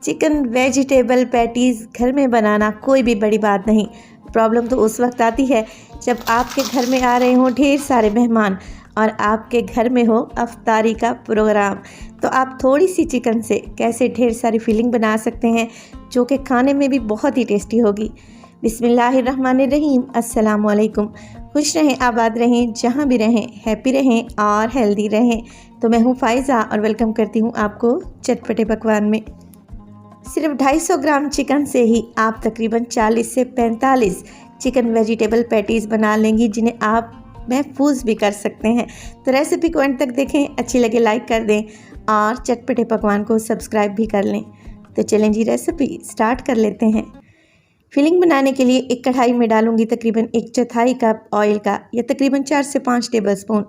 Chicken vegetable patties घर में बनाना कोई भी बड़ी बात नहीं। प्रॉब्लम तो उस वक्त आती है जब आपके घर में आ रहे हों ढेर सारे मेहमान और आपके घर में हो अफ्तारी का प्रोग्राम। तो आप थोड़ी सी चिकन से कैसे ढेर सारी फीलिंग बना सकते हैं जो कि खाने में भी बहुत ही टेस्टी होगी। बिस्मिल्लाहिर्रहमानिर्रहीम। अस्सलाम वालेकुम। खुश रहें, आबाद रहें, जहाँ भी रहें, हैप्पी रहें और हेल्दी रहें। तो मैं हूँ फ़ाइज़ा और वेलकम करती हूँ आपको चटपटे पकवान में। सिर्फ 250 ग्राम चिकन से ही आप तकरीबन 40 से 45 चिकन वेजिटेबल पैटीज़ बना लेंगी, जिन्हें आप महफूज भी कर सकते हैं। तो रेसिपी को एंड तक देखें, अच्छी लगे लाइक कर दें और चटपटे पकवान को सब्सक्राइब भी कर लें। तो चलें जी, रेसिपी स्टार्ट कर लेते हैं। फिलिंग बनाने के लिए एक कढ़ाई में डालूंगी तकरीबन 1/4 कप ऑयल का, या तकरीबन 4 से 5 टेबलस्पून।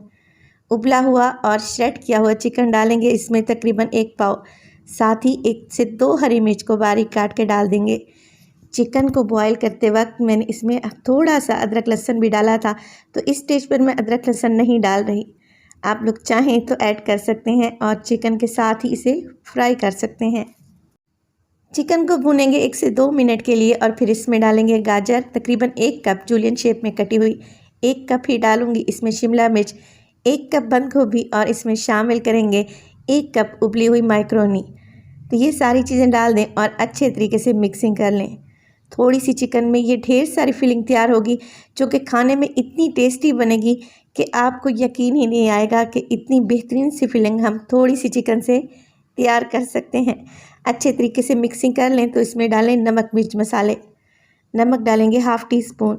उबला हुआ और श्रेड किया हुआ चिकन डालेंगे इसमें तकरीबन 1 पाव। साथ ही 1 से 2 हरी मिर्च को बारीक काट के डाल देंगे। चिकन को बॉईल करते वक्त मैंने इसमें थोड़ा सा अदरक लहसुन भी डाला था, तो इस स्टेज पर मैं अदरक लहसुन नहीं डाल रही। आप लोग चाहें तो ऐड कर सकते हैं और चिकन के साथ ही इसे फ्राई कर सकते हैं। चिकन को भूनेंगे 1 से 2 मिनट के लिए और फिर इसमें डालेंगे गाजर तकरीबन 1 कप जूलियन शेप में कटी हुई। 1 कप ही डालूंगी इसमें शिमला मिर्च, 1 कप बंद गोभी और इसमें शामिल करेंगे 1 कप उबली हुई मैक्रोनी। तो ये सारी चीज़ें डाल दें और अच्छे तरीके से मिक्सिंग कर लें। थोड़ी सी चिकन में ये ढेर सारी फिलिंग तैयार होगी जो कि खाने में इतनी टेस्टी बनेगी कि आपको यकीन ही नहीं आएगा कि इतनी बेहतरीन सी फिलिंग हम थोड़ी सी चिकन से तैयार कर सकते हैं। अच्छे तरीके से मिक्सिंग कर लें। तो इसमें डालें नमक मिर्च मसाले। नमक डालेंगे ½ टी स्पून,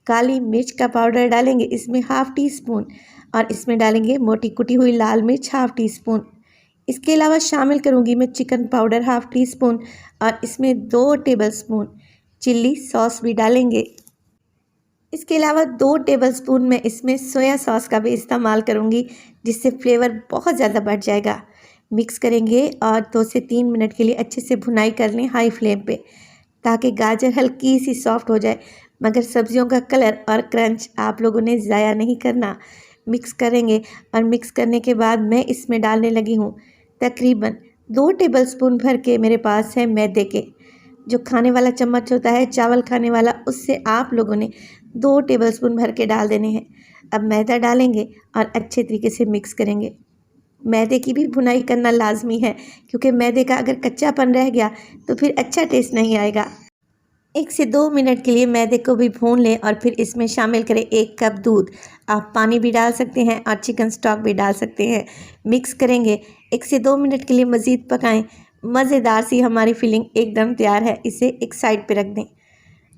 काली मिर्च का पाउडर डालेंगे इसमें ½ टी स्पून और इसमें डालेंगे मोटी कुटी हुई लाल मिर्च ½ टी स्पून। इसके अलावा शामिल करूंगी मैं चिकन पाउडर ½ टी स्पून और इसमें 2 टेबलस्पून चिल्ली सॉस भी डालेंगे। इसके अलावा 2 टेबलस्पून मैं इसमें सोया सॉस का भी इस्तेमाल करूंगी, जिससे फ्लेवर बहुत ज़्यादा बढ़ जाएगा। मिक्स करेंगे और 2 से 3 मिनट के लिए अच्छे से भुनाई कर लें हाई फ्लेम पे, ताकि गाजर हल्की सी सॉफ्ट हो जाए, मगर सब्जियों का कलर और क्रंच आप लोगों ने ज़ाया नहीं करना। मिक्स करेंगे और मिक्स करने के बाद मैं इसमें डालने लगी हूँ तकरीबन 2 टेबलस्पून भर के मेरे पास है मैदे के। जो खाने वाला चम्मच होता है चावल खाने वाला, उससे आप लोगों ने 2 टेबलस्पून भर के डाल देने हैं। अब मैदा डालेंगे और अच्छे तरीके से मिक्स करेंगे। मैदे की भी भुनाई करना लाजमी है, क्योंकि मैदे का अगर कच्चापन रह गया तो फिर अच्छा टेस्ट नहीं आएगा। 1 से 2 मिनट के लिए मैदे को भी भून लें और फिर इसमें शामिल करें 1 कप दूध। आप पानी भी डाल सकते हैं और चिकन स्टॉक भी डाल सकते हैं। मिक्स करेंगे, 1 से 2 मिनट के लिए मज़ीद पकाएं। मज़ेदार सी हमारी फिलिंग एकदम तैयार है, इसे एक साइड पे रख दें।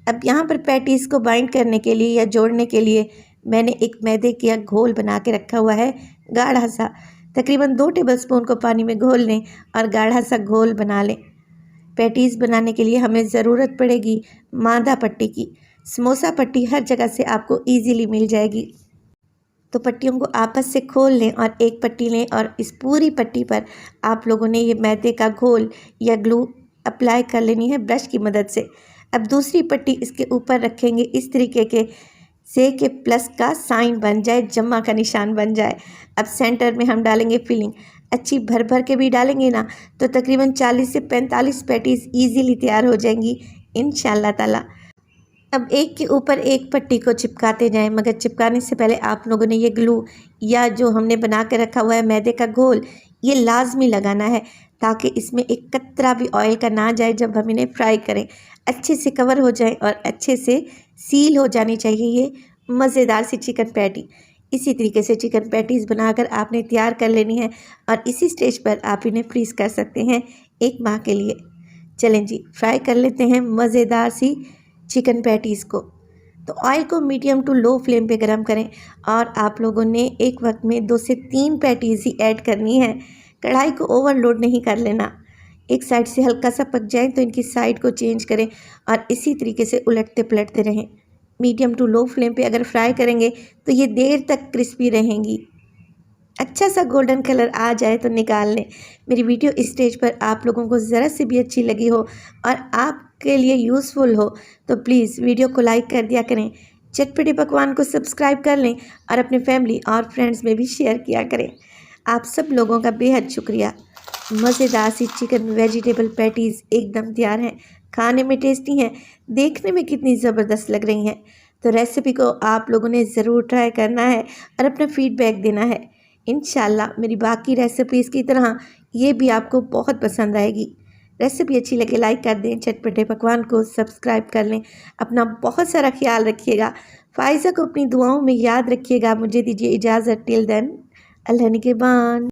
अब यहाँ पर पैटीज़ को बाइंड करने के लिए या जोड़ने के लिए मैंने एक मैदे का घोल बना के रखा हुआ है, गाढ़ा सा। तकरीबन 2 टेबलस्पून को पानी में घोल लें और गाढ़ा सा घोल बना लें। पैटीज़ बनाने के लिए हमें ज़रूरत पड़ेगी मांदा पट्टी की। समोसा पट्टी हर जगह से आपको ईजीली मिल जाएगी। तो पट्टियों को आपस से खोल लें और एक पट्टी लें और इस पूरी पट्टी पर आप लोगों ने ये मैदे का घोल या ग्लू अप्लाई कर लेनी है ब्रश की मदद से। अब दूसरी पट्टी इसके ऊपर रखेंगे इस तरीके के से कि प्लस का साइन बन जाए, जमा का निशान बन जाए। अब सेंटर में हम डालेंगे फिलिंग। अच्छी भर भर के भी डालेंगे ना तो तकरीबन 40 से 45 पैटीज़ ईजीली तैयार हो जाएंगी इंशाल्लाह ताला। अब एक के ऊपर एक पट्टी को चिपकाते जाएं, मगर चिपकाने से पहले आप लोगों ने ये ग्लू या जो हमने बना के रखा हुआ है मैदे का घोल, ये लाजमी लगाना है, ताकि इसमें एक कतरा भी ऑयल का ना जाए जब हम इन्हें फ्राई करें। अच्छे से कवर हो जाए और अच्छे से सील हो जानी चाहिए ये मज़ेदार सी चिकन पैटी। इसी तरीके से चिकन पैटीज़ बनाकर आपने तैयार कर लेनी है और इसी स्टेज पर आप इन्हें फ्रीज़ कर सकते हैं 1 माह के लिए। चलें जी, फ्राई कर लेते हैं मज़ेदार सी चिकन पैटीज़ को। तो ऑयल को मीडियम टू लो फ्लेम पे गरम करें और आप लोगों ने एक वक्त में 2 से 3 पैटीज़ ही ऐड करनी है। कढ़ाई को ओवरलोड नहीं कर लेना। एक साइड से हल्का सा पक जाए तो इनकी साइड को चेंज करें और इसी तरीके से उलटते पलटते रहें। मीडियम टू लो फ्लेम पे अगर फ्राई करेंगे तो ये देर तक क्रिस्पी रहेंगी। अच्छा सा गोल्डन कलर आ जाए तो निकाल लें। मेरी वीडियो इस स्टेज पर आप लोगों को ज़रा से भी अच्छी लगी हो और आपके लिए यूज़फुल हो तो प्लीज़ वीडियो को लाइक कर दिया करें। चटपटे पकवान को सब्सक्राइब कर लें और अपने फैमिली और फ्रेंड्स में भी शेयर किया करें। आप सब लोगों का बेहद शुक्रिया। मज़ेदार सी चिकन वेजिटेबल पैटीज़ एकदम तैयार हैं। खाने में टेस्टी हैं, देखने में कितनी ज़बरदस्त लग रही हैं। तो रेसिपी को आप लोगों ने ज़रूर ट्राई करना है और अपना फीडबैक देना है। इंशाल्लाह मेरी बाकी रेसिपीज़ की तरह ये भी आपको बहुत पसंद आएगी। रेसिपी अच्छी लगे लाइक कर दें, चटपटे पकवान को सब्सक्राइब कर लें। अपना बहुत सारा ख्याल रखिएगा। फ़ाइज़ा को अपनी दुआओं में याद रखिएगा। मुझे दीजिए इजाज़त। टिल देन, अल्लाह निगहबान।